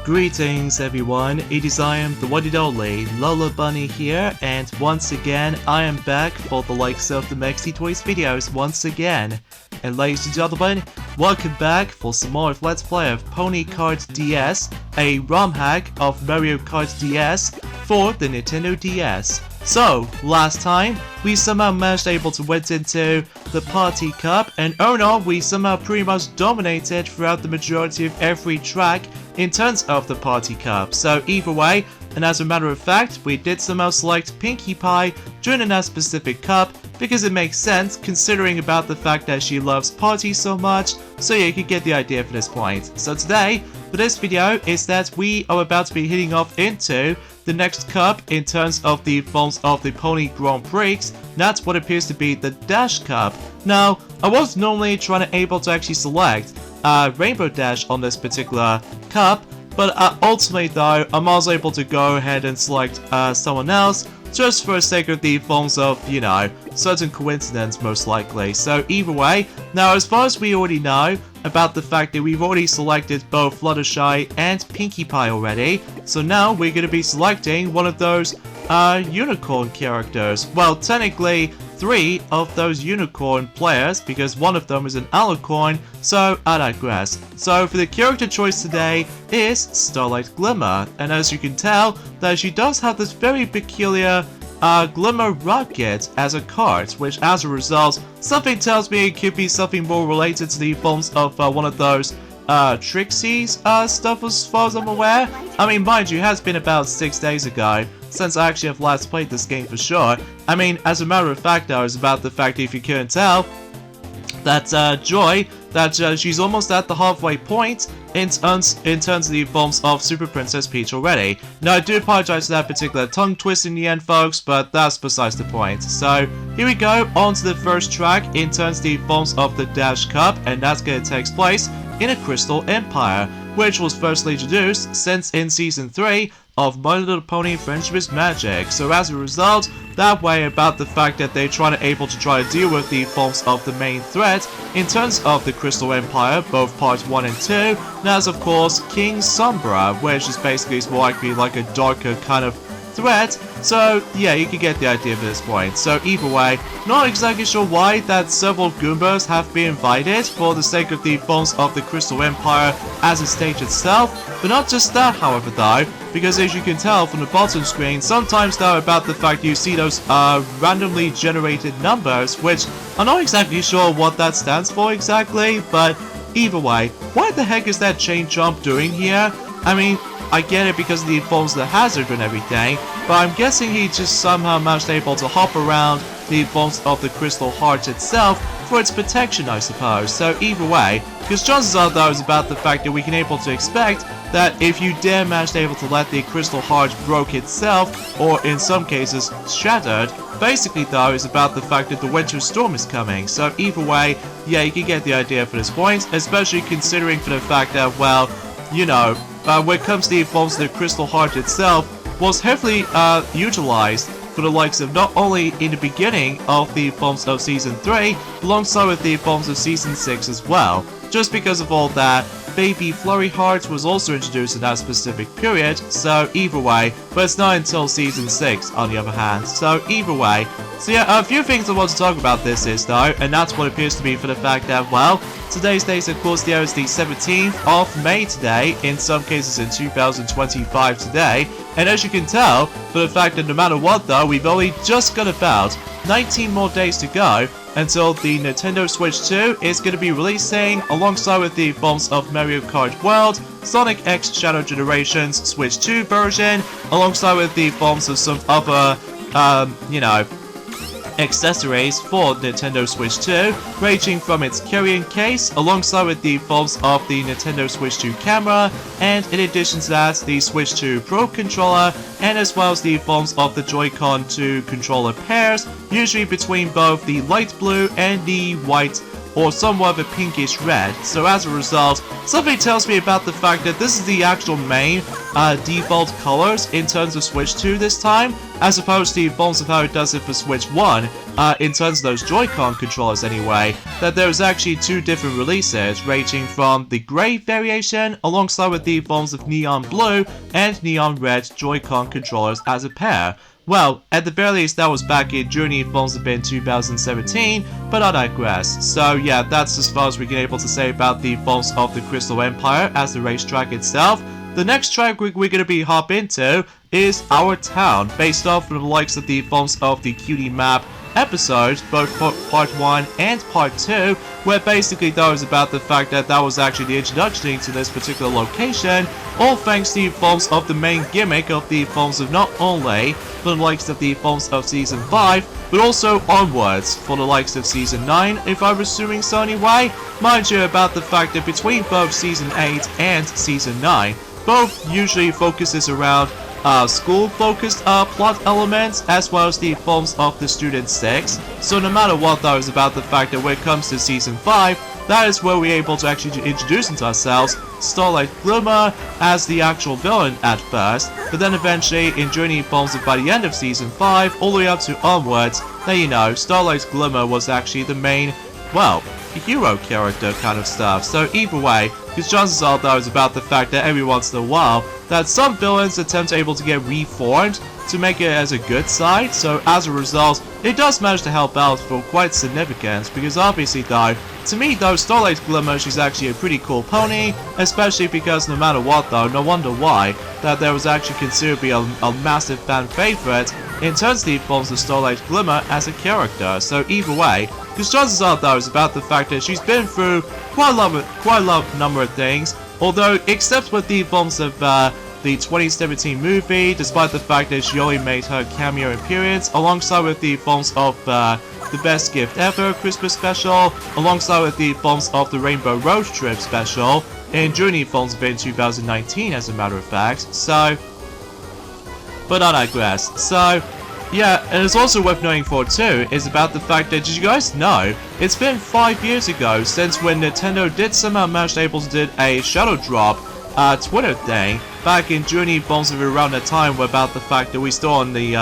Greetings everyone, it is I am the one and only Lola Bunny here, and once again I am back for the likes of the Mexi Toys videos once again. And ladies and gentlemen, welcome back for some more of Let's Play of Pony Kart DS, a ROM hack of Mario Kart DS for the Nintendo DS. So, last time, we somehow managed able to went into the Party Cup, and oh no, we somehow pretty much dominated throughout the majority of every track in terms of the Party Cup. So either way, and as a matter of fact, we did somehow select Pinkie Pie during that specific cup, because it makes sense considering about the fact that she loves parties so much, so yeah, you can get the idea for this point. So today, for this video, is that we are about to be heading off into the next cup in terms of the forms of the Pony Grand Prix. That's what appears to be the Dash Cup. Now, I was normally trying to able to actually select Rainbow Dash on this particular cup, but ultimately though, I'm also able to go ahead and select someone else, just for the sake of the forms of, you know, certain coincidence most likely. So either way, now as far as we already know about the fact that we've already selected both Fluttershy and Pinkie Pie already, so now we're going to be selecting one of those unicorn characters. Well, technically 3 of those unicorn players, because one of them is an alicorn, so I digress. So for the character choice today is Starlight Glimmer, and as you can tell, that she does have this very peculiar Glimmer Rocket as a card, which as a result, something tells me it could be something more related to the forms of one of those Trixie's stuff as far as I'm aware. I mean, mind you, it has been about 6 days ago since I actually have last played this game for sure. I mean, as a matter of fact though, it's about the fact that if you couldn't tell, that Joy, that she's almost at the halfway point in terms of the forms of Super Princess Peach already. Now, I do apologize for that particular tongue twist in the end, folks, but that's besides the point. So, here we go, on to the first track in terms of the forms of the Dash Cup, and that's going to take place in a Crystal Empire, which was firstly introduced since in Season 3 of My Little Pony Friendship is Magic. So as a result, that way about the fact that they're trying to try to deal with the forms of the main threat in terms of the Crystal Empire, both parts 1 and 2, and as of course King Sombra, which is basically more likely like a darker kind of threat. So yeah, you can get the idea at this point. So either way, not exactly sure why that several Goombas have been invited for the sake of the forms of the Crystal Empire as a stage itself, but not just that however though, because as you can tell from the bottom screen, sometimes though about the fact you see those randomly generated numbers, which I'm not exactly sure what that stands for exactly, but either way, what the heck is that chain jump doing here? I mean, I get it because of the forms of the hazard and everything, but I'm guessing he just somehow managed able to hop around the forms of the Crystal Heart itself for its protection, I suppose. So either way, because chances are though is about the fact that we can able to expect that if you dare manage able to let the Crystal Heart broke itself, or in some cases shattered, basically though is about the fact that the Winter Storm is coming. So either way, yeah, you can get the idea for this point, especially considering for the fact that, well, you know, when it comes to the forms of the Crystal Heart itself, was heavily utilized for the likes of not only in the beginning of the forms of Season 3, alongside with the forms of Season 6 as well. Just because of all that, Baby Flurry Heart was also introduced in that specific period, so either way, but it's not until Season 6 on the other hand, so either way. So yeah, a few things I want to talk about this is though, and that's what appears to be for the fact that, well, today's date of course there is the 17th of May today, in some cases in 2025 today, and as you can tell, for the fact that no matter what though, we've only just got about 19 more days to go until the Nintendo Switch 2 is going to be releasing, alongside with the forms of Mario Kart World, Sonic X Shadow Generations Switch 2 version, alongside with the forms of some other, you know, accessories for Nintendo Switch 2, ranging from its carrying case, alongside with the forms of the Nintendo Switch 2 camera, and in addition to that, the Switch 2 Pro controller, and as well as the forms of the Joy-Con 2 controller pairs, usually between both the light blue and the white or somewhat of a pinkish red. So as a result, something tells me about the fact that this is the actual main default colors in terms of Switch 2 this time, as opposed to the forms of how it does it for Switch 1, in terms of those Joy-Con controllers anyway, that there's actually two different releases, ranging from the grey variation, alongside with the forms of neon blue and neon red Joy-Con controllers as a pair. Well, at the very least, that was back in Journey Forms of in 2017, but I digress. So yeah, that's as far as we're able to say about the forms of the Crystal Empire as the racetrack itself. The next track we're going to be hop into is Our Town, based off from the likes of the forms of the Cutie Map episodes, both part 1 and part 2, where basically that was about the fact that that was actually the introduction to this particular location, all thanks to the forms of the main gimmick of the forms of not only for the likes of the forms of Season 5, but also onwards for the likes of Season 9, if I'm assuming so anyway. Mind you about the fact that between both Season 8 and Season 9, both usually focuses around school-focused plot elements, as well as the forms of the Student 6. So no matter what though is about the fact that when it comes to Season 5, that is where we're able to actually introduce into ourselves Starlight Glimmer as the actual villain at first, but then eventually in Journey Forms of by the end of Season 5, all the way up to onwards, then you know, Starlight Glimmer was actually the main, well, hero character kind of stuff. So either way, because chances are though is about the fact that every once in a while that some villains attempt able to get reformed to make it as a good side, so as a result it does manage to help out for quite significant, because obviously though, to me though, Starlight Glimmer, she's actually a pretty cool pony, especially because no matter what though, no wonder why, that there was actually considered to be a massive fan favorite in terms of the forms of Starlight Glimmer as a character. So either way, because chances are though is about the fact that she's been through quite a lot number of things, although except with the forms of the 2017 movie, despite the fact that she only made her cameo appearance alongside with the forms of the Best Gift Ever Christmas special, alongside with the forms of the Rainbow Road Trip special in Journey Forms of in 2019 as a matter of fact. So, but I digress. So yeah, and it's also worth knowing for too is about the fact that, did you guys know, it's been 5 years ago since when Nintendo did somehow manage to able to do a Shadow Drop Twitter thing back in Journey Forms of around that time, about the fact that we still on the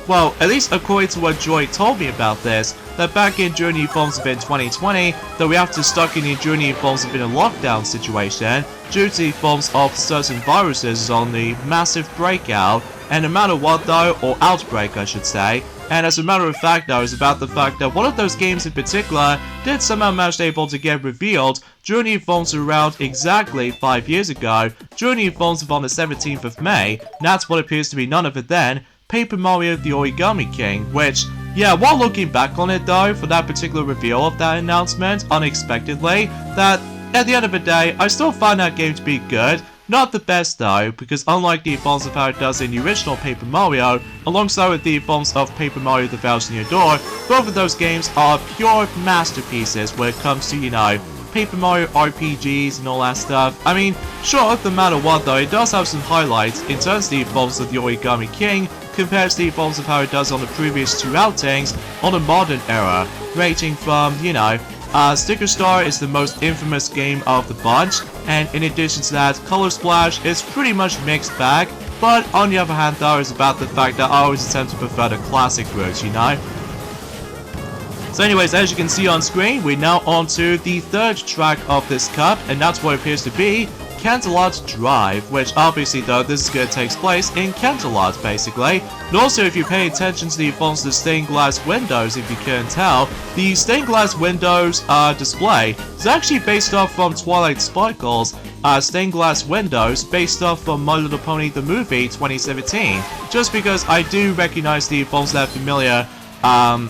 well, at least according to what Joy told me about this, that back in Journey Forms of in 2020, that we have to stuck in the Journey Forms of in a lockdown situation due to the forms of certain viruses on the massive breakout, and no matter what though, or outbreak I should say, and as a matter of fact though, is about the fact that one of those games in particular did somehow manage to able to get revealed Journey Forms around exactly 5 years ago, Journey Forms on the 17th of May, and that's what appears to be none of it then, Paper Mario the Origami King, which, yeah, while looking back on it though, for that particular reveal of that announcement, unexpectedly, that at the end of the day, I still find that game to be good. Not the best though, because unlike the forms of how it does in the original Paper Mario, alongside with the forms of Paper Mario the Thousand Year Door, both of those games are pure masterpieces when it comes to, you know, Paper Mario RPGs and all that stuff. I mean, sure, no matter what though, it does have some highlights in terms of the forms of the Origami King, compared to the forms of how it does on the previous two outings on the modern era, ranging from, you know, Sticker Star is the most infamous game of the bunch, and in addition to that, Color Splash is pretty much mixed bag, but on the other hand though is about the fact that I always attempt to prefer the classic routes, you know? So anyways, as you can see on screen, we're now on to the third track of this cup, and that's what appears to be Canterlot Drive, which obviously though this is going to take place in Canterlot basically. And also if you pay attention to the forms of the stained glass windows, if you couldn't tell, the stained glass windows display is actually based off from Twilight Sparkle's stained glass windows based off from My Little Pony the Movie 2017. Just because I do recognize the forms of that familiar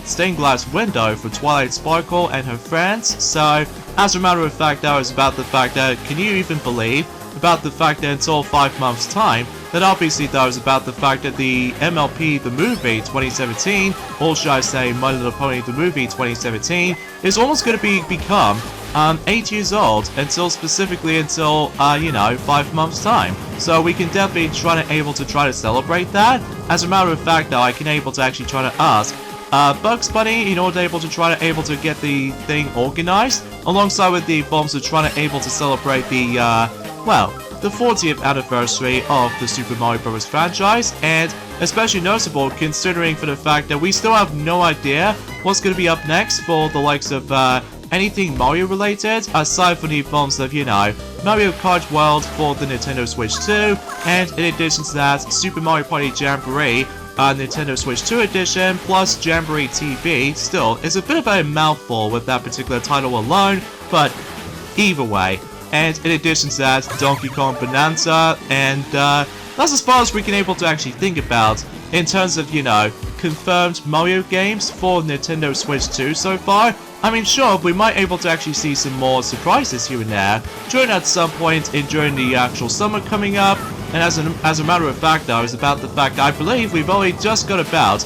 stained glass window for Twilight Sparkle and her friends. So as a matter of fact, that was about the fact that, can you even believe about the fact that until 5 months time, that obviously that was about the fact that the MLP the Movie 2017, or should I say My Little Pony the Movie 2017, is almost going to become 8 years old until specifically until you know, 5 months time. So we can definitely try to celebrate that. As a matter of fact though, I can able to actually try to ask Bugs Bunny in order able to get the thing organized, alongside with the bombs of trying to celebrate the, well, the 40th anniversary of the Super Mario Bros. Franchise, and especially noticeable considering for the fact that we still have no idea what's going to be up next for the likes of anything Mario related, aside from the bombs of, you know, Mario Kart World for the Nintendo Switch 2, and in addition to that, Super Mario Party Jamboree, Nintendo Switch 2 edition, plus Jamboree TV. Still, it's a bit of a mouthful with that particular title alone, but either way. And in addition to that, Donkey Kong Bonanza, and that's as far as we can able to actually think about in terms of, you know, confirmed Mario games for Nintendo Switch 2 so far. I mean, sure, we might able to actually see some more surprises here and there during at some point during the actual summer coming up. And as a matter of fact, though, is about the fact that I believe we've only just got about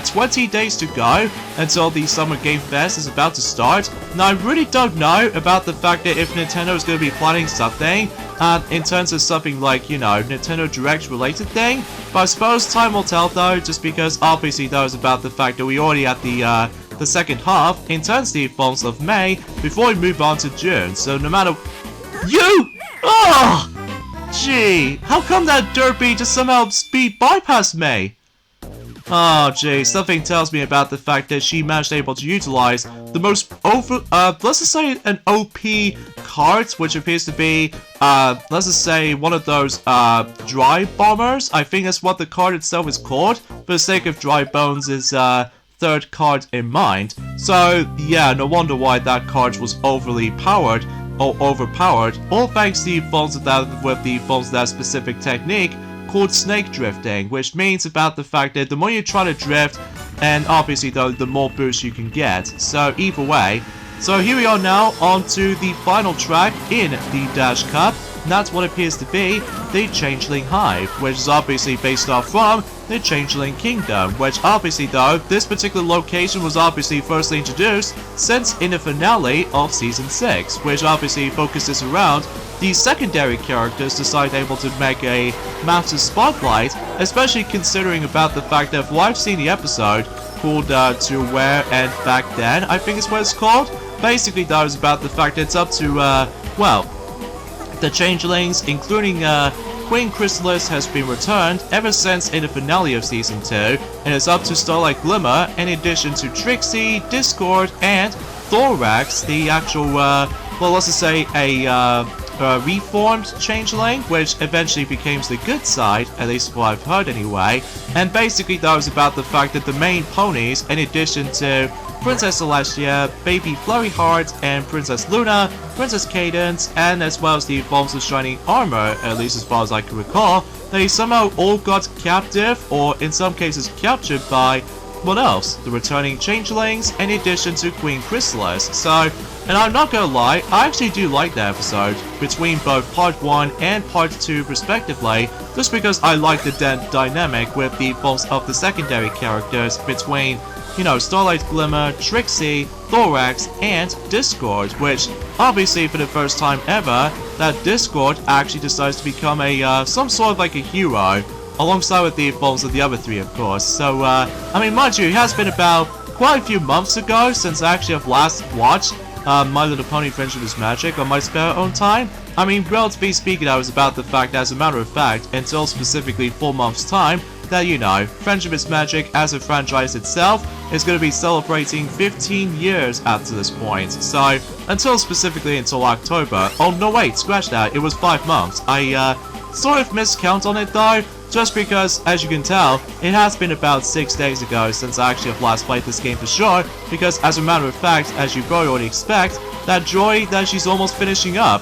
20 days to go until the Summer Game Fest is about to start. Now, I really don't know about the fact that if Nintendo is going to be planning something in terms of something like, you know, Nintendo Direct related thing. But I suppose time will tell, though, just because obviously though is about the fact that we already at the second half in terms of the month of May before we move on to June. So no matter you, oh, gee, how come that derpy just somehow speed bypassed me? Oh, gee, something tells me about the fact that she managed able to utilize the most let's just say an OP cart, which appears to be, let's just say one of those, dry bombers. I think that's what the card itself is called, for the sake of dry bones is, third card in mind. So, yeah, no wonder why that card was overly powered, or overpowered, all thanks to the phones with that specific technique called snake drifting, which means about the fact that the more you try to drift, and obviously though, the more boost you can get. So either way, so here we are now on to the final track in the Dash Cup, and that's what appears to be the Changeling Hive, which is obviously based off from the Changeling Kingdom, which obviously though, this particular location was obviously firstly introduced since in the finale of Season 6, which obviously focuses around the secondary characters decide able to make a massive spotlight, especially considering about the fact that well, I've seen the episode called To Where and Back Then, I think is what it's called. Basically that was about the fact that it's up to, well, the changelings, including Queen Chrysalis has been returned ever since in the finale of Season 2, and it's up to Starlight Glimmer in addition to Trixie, Discord, and Thorax, the actual, well, let's just say a reformed changeling, which eventually became the good side, at least what I've heard anyway. And basically that was about the fact that the main ponies, in addition to Princess Celestia, Baby Flurry Heart, and Princess Luna, Princess Cadence, and as well as the Bombs of Shining Armor, at least as far as I can recall, they somehow all got captive, or in some cases captured by, what else? The returning changelings, in addition to Queen Chrysalis. So, and I'm not gonna lie, I actually do like that episode, between both Part 1 and Part 2 respectively, just because I like the dynamic with the both of the secondary characters between, you know, Starlight Glimmer, Trixie, Thorax, and Discord, which, obviously for the first time ever, that Discord actually decides to become a, some sort of like a hero, alongside with the bombs of the other three, of course. So, I mean, mind you, it has been about quite a few months ago since I actually have last watched My Little Pony Friendship is Magic on my spare own time. I mean, relatively speaking, I was about the fact, as a matter of fact, until specifically 4 months' time, that, you know, Friendship is Magic as a franchise itself is going to be celebrating 15 years after this point. So, until October. Oh, no, wait, scratch that. It was 5 months. I, sort of miscount on it, though, just because, as you can tell, it has been about 6 days ago since I actually have last played this game for sure, because as a matter of fact, as you probably already expect, that joy that she's almost finishing up,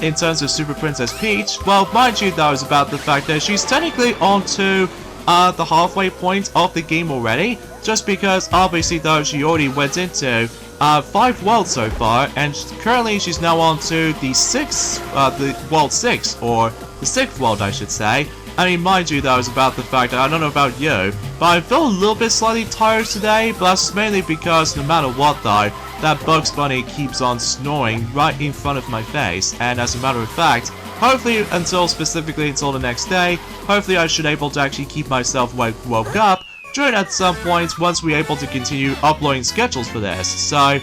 in terms of Super Princess Peach, well, mind you, though, is about the fact that she's technically onto the halfway point of the game already, just because, obviously, though, she already went into 5 worlds so far, and currently she's now on to the 6th, the World 6, or the 6th world, I should say. I mean, mind you, though, is about the fact that I don't know about you, but I feel a little bit slightly tired today, but that's mainly because no matter what, though, that Bugs Bunny keeps on snoring right in front of my face, and as a matter of fact, hopefully specifically until the next day, hopefully I should able to actually keep myself woke up during at some point once we're able to continue uploading schedules for this. So,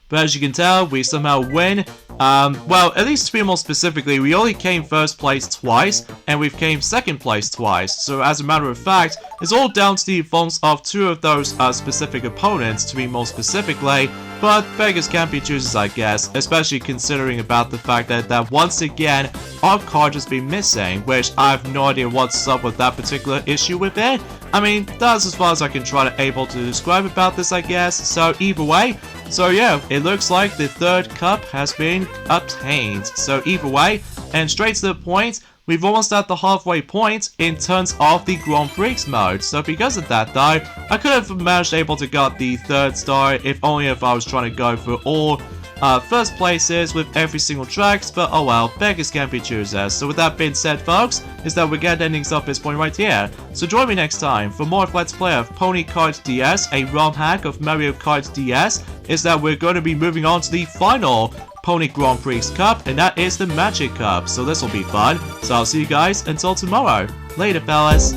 but as you can tell, we somehow win. Well, at least to be more specifically, we only came first place twice, and we've came second place twice. So as a matter of fact, it's all down to the performance of 2 of those specific opponents, to be more specifically. But beggars can't be choosers, I guess, especially considering about the fact that once again, our card has been missing, which I have no idea what's up with that particular issue with it. I mean, that's as far as I can try to able to describe about this, I guess. So either way, so yeah, it looks like the 3rd cup has been obtained. So either way, and straight to the point, we've almost at the halfway point in terms of the Grand Prix mode. So because of that though, I could have managed able to get the 3rd star if only if I was trying to go for all first places with every single tracks, but oh well, beggars can't be choosers. So with that being said, folks, is that we're getting endings up this point right here. So join me next time for more of Let's Play of Pony Kart DS, a ROM hack of Mario Kart DS, is that we're going to be moving on to the final Pony Grand Prix Cup, and that is the Magic Cup. So this will be fun. So I'll see you guys until tomorrow. Later, fellas.